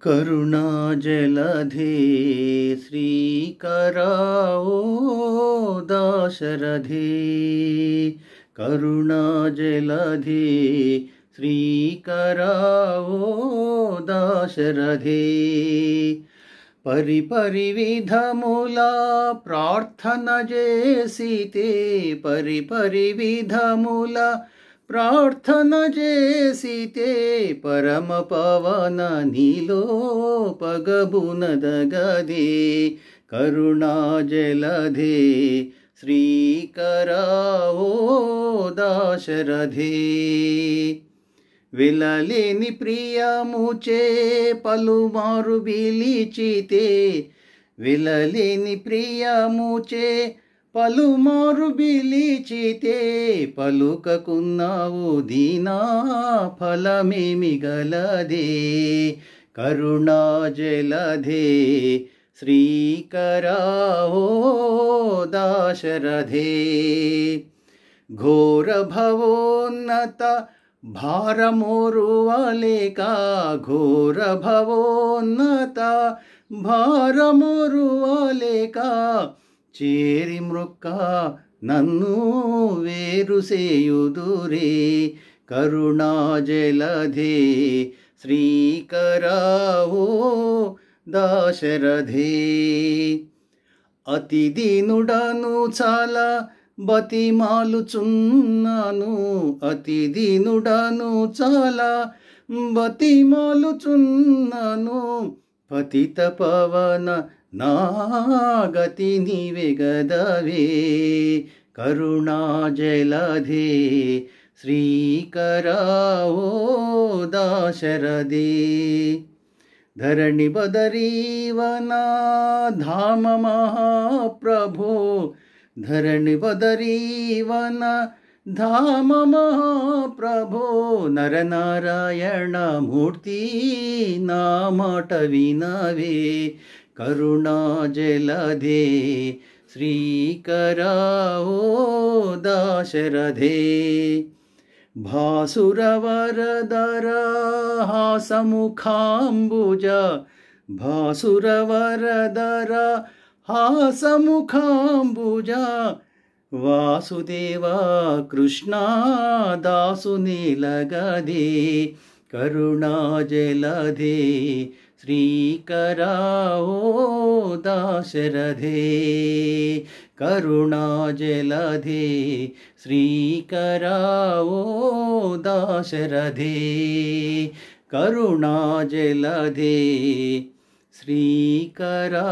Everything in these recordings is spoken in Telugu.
करुणाजलधे श्रीकरा ओ दाशरथे करुणाजलधे श्रीकरा ओ दाशरथे परिपरि विधमुला प्रार्थन जेसिते परिपरि विधमुला प्रार्थन जेसिते परम पवन नीलो पगबुनदगदे करुणाजलधे श्रीकरा ओ दाशरथे వెలలేని ప్రియముచే పలుమారు పిలిచితే వెలలేని ప్రియముచే పలుమారు పిలిచితే పలుకకున్నావు దీనా ఫలమేమి గలదే కరుణాజలధే శ్రీకరా ఓ దాశరథే ఘోర భవోన్నత భారమోరువలేక ఘోర భవోన్నత భారమోరువలేక చేరి మృక్క నన్ను వేరు సేయుదురే కరుణాజలధే శ్రీకరా ఓ దాశరథే అతి దీనుడను చాలా బతిమాలుచున్నాను అతి దీనుడను చాలా బతిమాలుచున్నాను పతిత పవన నా గతి నీవే గదవే కరుణాజలధే శ్రీకరా ఓ దాశరథే ధరణి బదరీవన ధామ మహాప్రభో ధరణి బదరీవన ధామ మహాప్రభో నరనారాయణ మూర్తి నా మాట వినవే కరుణాజలధే శ్రీకరా ఓ దాశరథే భాసురవరదర హాసముఖాంబుజ భాసురవరదర హాసముఖాంబుజ వాసుదేవ కృష్ణ దాసునిలగదే కరుణాజలధే శ్రీకరా ఓ దాశరథే కరుణాజలధే శ్రీకరా ఓ దాశరథే కరుణాజలధే శ్రీకరా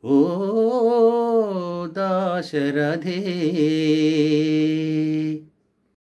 ఓ దాశరథే।